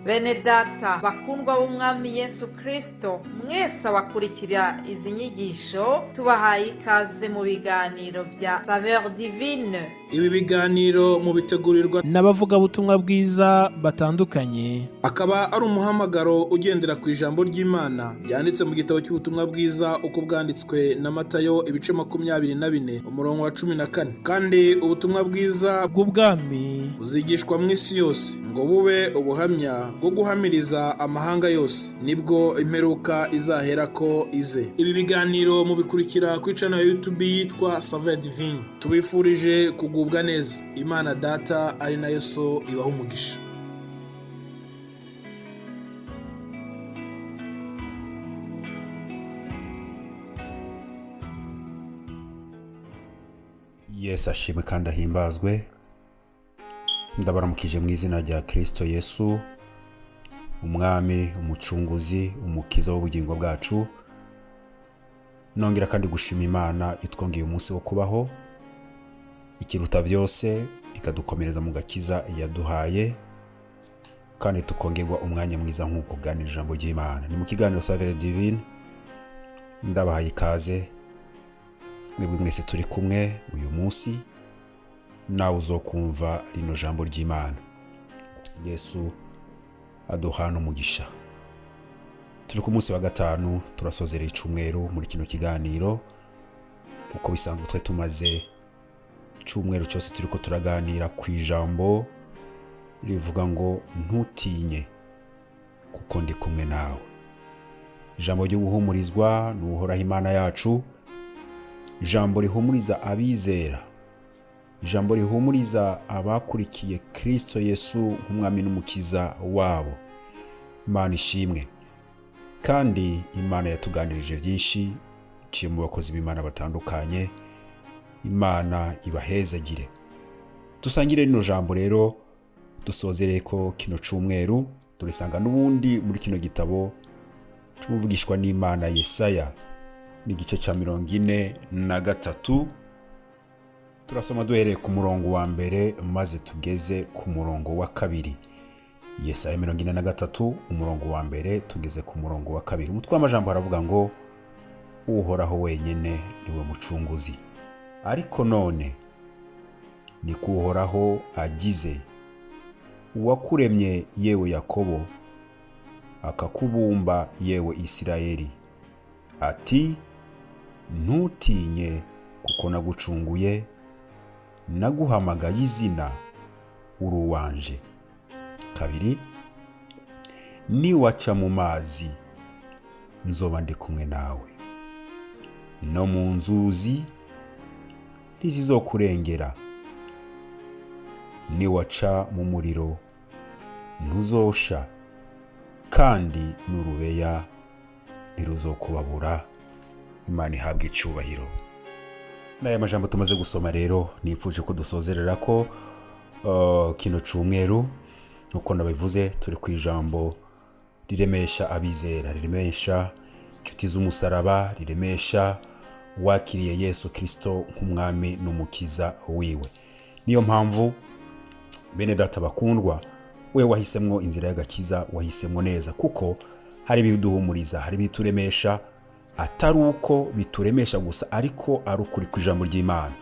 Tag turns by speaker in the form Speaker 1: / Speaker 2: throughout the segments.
Speaker 1: Bene data bakundwa b'umwami Yesu Kristo, mwese abakurikira izi nyigisho tubahaye ikaze mu biganiro bya Saveur Divine.
Speaker 2: Ibi biganiro mu bitegurirwa
Speaker 3: n'abavugabutumwa bwiza batandukanye,
Speaker 2: akaba ari umuhamagaro ugendera ku ijambo ry'Imana byanditse mu gitabo cy'ubutumwa bwiza uko bwanditswe na Matayo ibice 24 umurongo wa 14. Kandi ubutumwa bwiza
Speaker 3: bw'ubwami
Speaker 2: buzigishwa mu isi yose ngo bube ubuhamya bwo guhamiriza amahanga yose, nibwo imperuka izahera ko ize. Ibi biganiro mubikurikira ku channel ya YouTube yitwa Saveur Divine. Tubifurije kugubwa neza. Imana Data ari nayo So ibaha umugisha.
Speaker 4: Yesu ashimwe kandi ahimbazwe. Ndabaramukije mu izina rya Kristo Yesu, umwami, umucunguzi, umukiza w'ubugingo bwacu. Nongera kandi gushima Imana itwongeye umunsi wo kubaho, ikiruta byose ikadukomereza mu gakiza yaduhaye, kandi tukongerwa umwanya mwiza nk'uko kuganira ijambo ry'Imana. Ni mu kiganiro Saveur Divine. Ndabahaye ikaze mwebwe mwese turi kumwe uyu munsi, nawe uzokumva rino jambo ry'Imana. Yesu aduhana umugisha. Turi ku munsi wa gatanu, turasozereye icumweru muri kino kiganiro. Uko bisanzwe twe tumaze icumweru cyose turiko turaganira ku ijambo rivuga ngo ntutinye kuko ndi kumwe nawe. Ijambo ryo guhumurizwa n'Uhoraho Imana yacu, ijambo rihumuriza abizera, ijambo rihumuriza abakurikiye Kristo Yesu nk'umwami n'umukiza wabo. Imana ishimwe. Kandi Imana yatuganirije byinshi ciye mu bakozi b'Imana batandukanye. Imana ibahezagire. Dusangire rino jambo rero, dusozereye ko kino cumweru. Turisanga n'ubundi muri kino gitabo cy'umuvugishwa n'Imana Yesaya, n'igice cya 43. Turasoma duhereye ku murongo wa mbere maze tugeze ku murongo wa kabiri. Yesaya 43 umurongo wa mbere tugeze ku murongo wa kabiri. Umutwe w'amajambo haravuga ngo Uhoraho wenyene niwe mucunguzi. Ariko none ni ko Uhoraho agize, uwakuremye yewe Yakobo, akakubumba yewe Isirayeli, ati ntutinye kuko nagucunguye, naguhamagaye izina, uri uwanje. Kabiri, niwaca mu mazi nzoba ndi kumwe nawe, no mu nzuzi ntizizokurengera. Niwaca mu muriro ntuzosha, kandi n'urubeya ntiruzokubabura. Imana ihabwe icyubahiro. N'aya majambo tumaze gusoma rero, nifuje ko dusozerera ko kino cumweru. Nuko nabivuze, turi ku ijambo riremesha abizera, riremesha inshuti z'umusaraba, riremesha wakiriye Yesu Kristo nk'umwami n'umukiza wiwe. Niyo mpamvu bene data bakundwa, we wahisemwo inzira y'agakiza, wahisemwo neza, kuko hari ibiduhumuriza, hari bituremesha, atari uko bituremesha gusa, ariko ari ukuri ku ijambo ry'Imana.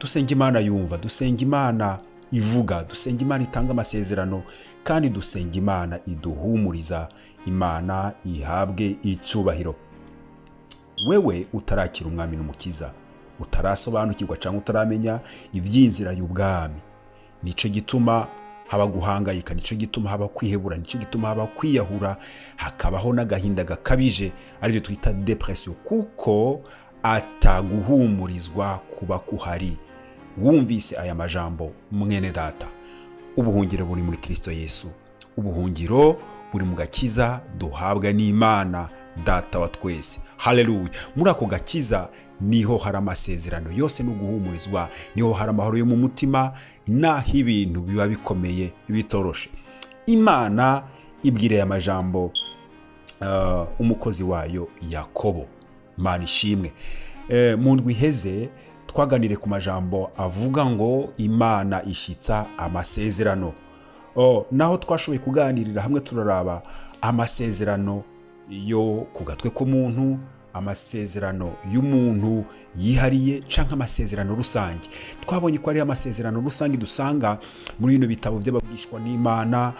Speaker 4: Dusenga Imana yumva, dusenga Imana ivuga, dusenga Imana itanga amasezerano, kandi dusenga Imana iduhumuriza. Imana ihabwe icyubahiro. Wewe utarakira umwami n'umukiza, utarasobanukirwa cyangwa utaramenya iby'inzira y'ubwami, nico gituma haba guhangayika, nico gituma haba kwihebura, nico gituma haba kwiyahura, hakabaho n'agahinda gakabije, arivyo twita depression, kuko ataguhumurizwa kuba kuhari. Wumvise aya majambo mwene data, ubuhungiro buri muri Kristo Yesu, ubuhungiro buri mu gakiza duhabwa n'Imana Data wa twese. Haleluya. Muri ako gakiza niho hari amasezerano yose no guhumurizwa, niho hari amahoro yo mu mutima, naho ibintu biba bikomeye bitoroshe. Imana ibwire amajambo umukozi wayo Yakobo. Imana ishimwe. Mu ndwi iheze twaganire ku majambo avuga ngo Imana ishitsa amasezerano. naho twashoboye kuganirira hamwe turaraba amasezerano yo ku gatwe k'umuntu, amasezerano y'umuntu yihariye canke amasezerano rusange. Twabonye ko ari amasezerano rusange dusanga muri bino bitabo by'ababwishwa n'Imana,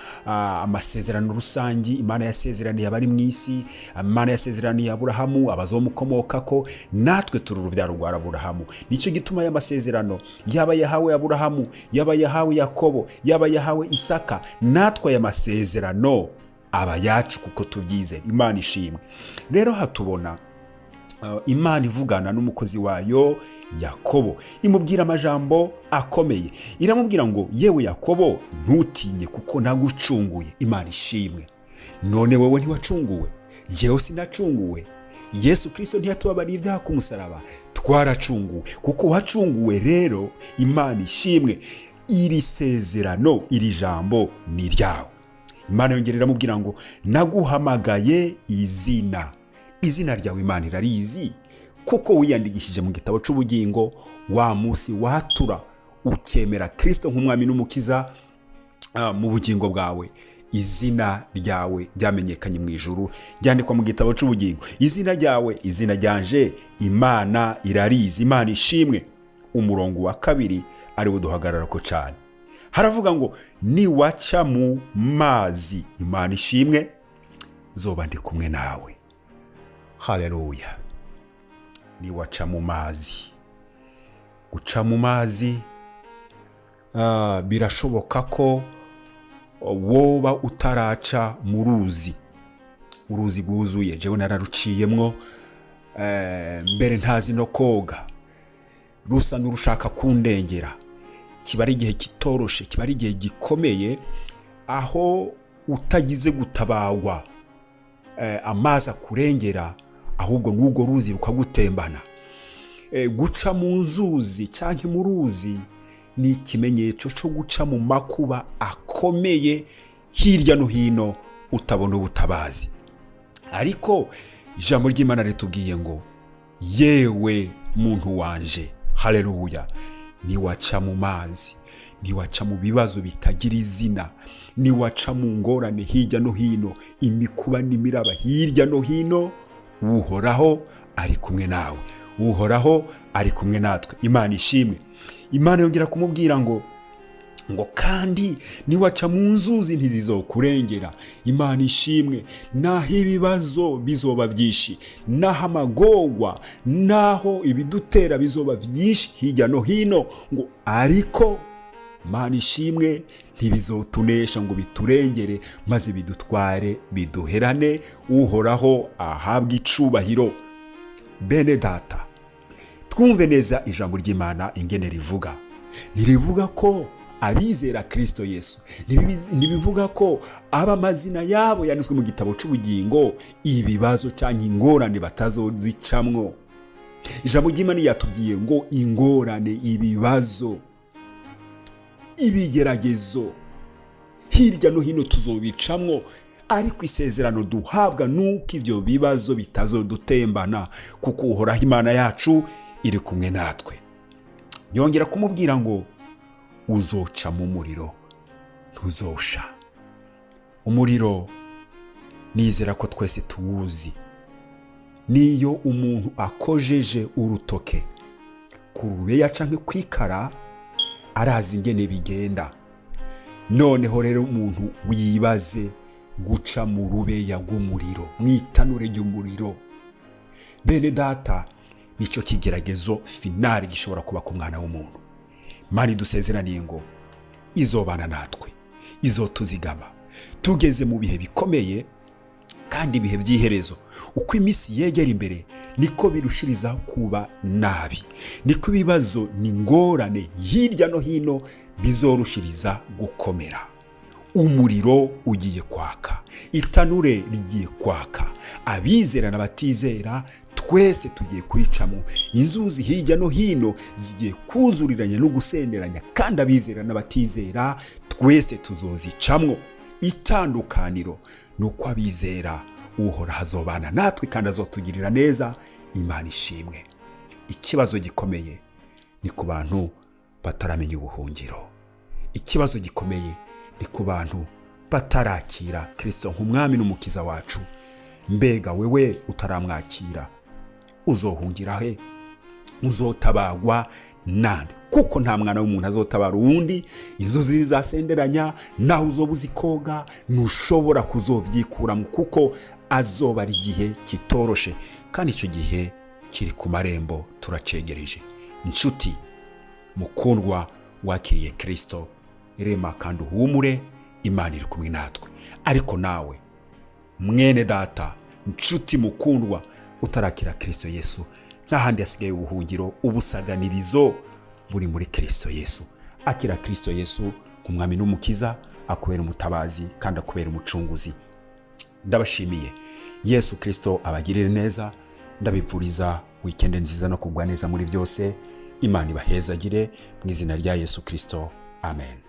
Speaker 4: amasezerano rusange Imana yasezeraniye abari mu isi, Imana yasezeraniye Aburahamu, abazomukomokako, natwe turi urubyaro rwa Aburahamu. Nicyo gituma aya masezerano yaba yahawe Aburahamu, yaba yahawe Yakobo, yaba yahawe Isaka, natwe aya masezerano aba yacu kuko tubyizera. Imana ishimwe. Rero hatubona Imana ivugana n'umukozi wayo Yakobo, imubwira amajambo akomeye. Iramubwira ngo yewe Yakobo, ntutinye kuko nagucunguye. Imana ishimwe. None wowe ntiwacunguwe? Yewe sinacunguwe. Yesu Kristo ntiyatubabariye ibyaha ku musaraba, twaracunguwe. Kuko wacunguwe rero, Imana ishimwe. Iri sezerano, iri jambo ni ryawe. Imana yongera iramubwira ngo naguhamagaye izina ryawe Imana irarizi, kuko wiyandikishije mu gitabo cy'ubugingo wa munsi watura ukemera Kristo nk'umwami n'umukiza mu bugingo bwawe. Izina ryawe ryamenyekanye mu ijuru, ryandikwa mu gitabo cy'ubugingo. Izina ryawe, izina ryanje, Imana irarizi. Imana ishimwe. Umurongo wa 2 ari buduhagarara ko cyane, haravuga ngo niwaca mu mazi, Imana ishimwe, zoba ndi kumwe nawe. Haleluya. Niwaca mu mazi. Guca mu mazi birashoboka ko woba utaraca mu uruzi rwuzuye. Jewe nararuciyemwo, mbere ntazi no koga, rusa n'urushaka kundengera. Kiba ari igihe kitoroshe, kiba ari igihe gikomeye, aho utagize gutabagwa amazi akurengera, ahubwo n'ubwo ruzi rukagutembana. Guca mu nzuzi cyangwa mu ruzi ni ikimenyetso cyo guca mu makuba akomeye hirya no hino utabona ubutabazi. Ariko ijambo ry'Imana ritubwiye ngo yewe muntu wanje, haleluya, niwaca mu mazi, niwaca mu bibazo bitagira izina, niwaca mu ngorane hirya no hino, imikuba n'imiraba hirya no hino, Uhoraho ari kumwe nawe, Uhoraho ari kumwe natwe. Imana ishimwe. Imana yongera kumubwira ngo kandi niwaca mu nzuzi ntizizokurengera. Imana ishimwe. Naho ibibazo bizoba byinshi, naho amagorwa, naho ibidutera bizoba byinshi hirya no hino, ngo ariko Imana ishimwe, ntibizotunesha ngo biturengere maze bidutware biduherane. Uhoraho ahabwa icubahiro. Bene data, twumve neza ijambo ry'Imana ingene rivuga. Ntirivuga ko abizera Kristo Yesu, ntibivuga ko aba amazina yabo yanditswe mu gitabo cy'ubugingo ibibazo cyangwa ingorane batazozicamwo. Ijambo ry'Imana yatubwiye ngo ingorane, ibibazo, ibigeragezo hirya no hino tuzobicamwo, ariko isezerano duhabwa nuko ibyo bibazo bitazodutembana, kuko Uhoraho Imana yacu iri kumwe natwe. Yongera kumubwira ngo uzoca mu muriro ntuzosha. Umuriro nizera ko twese tuwuzi. Niyo umuntu akojeje urutoke ku rubeya canke kwikara, arazi ingene bigenda. Noneho rero umuntu wibaze guca mu rubeya rw'umuriro, mwitanure ry'umuriro. Bene data, nicyo kigeragezo finali gishobora kuba ku mwana w'umuntu. Imana idusezeraniye ngo izobana natwe, izotuzigama tugeze mu bihe bikomeye kandi ibihe by'iherezo. Uko iminsi yegera imbere niko birushiriza kuba nabi, niko ibibazo n'ingorane hirya no hino bizorushiriza gukomera. Umuriro ugiye kwaka, itanure rigiye kwaka. Abizera n'abatizera twese tugiye kuricamo. Inzuzi hirya no hino zigiye kuzuriranya no gusenderanya, kandi abizera n'abatizera twese tuzozicamwo. Itandukaniro nuko abizera Uhoraho azobana natwe kandi azotugirira neza. Imana ishimwe. Ikibazo gikomeye ni ku bantu bataramenya ubuhungiro. Ikibazo gikomeye ni ku bantu batarakira Kristo nk'umwami n'umukiza wacu. Mbega wewe utaramwakira uzohungira he? Uzotabagwa nande? Kuko nta mwana w'umuntu azotabara uwundi. Inzuzi zizasenderanya, naho uzoba uzi koga ntushobora kuzovyikuramo, kuko azoba ari igihe kitoroshe, kandi icyo gihe kiri ku marembo, turacegereje. Inshuti mukundwa, wakiriye Kristo, rema kandi uhumure, Imana iri kumwe natwe. Ariko nawe mwene data, inshuti mukundwa, utarakira Kristo Yesu, nta handi hasigaye ubuhungiro, ubusaganirizo buri muri Kristo Yesu. Akira Kristo Yesu nk'umwami n'umukiza, akubera umutabazi kandi akubera umucunguzi. Ndabashimiye. Yesu Kristo abagirire neza. Ndabipfuriza weekend nziza no kugwa neza muri byose. Imana ibahezagire mu izina rya Yesu Kristo. Amen.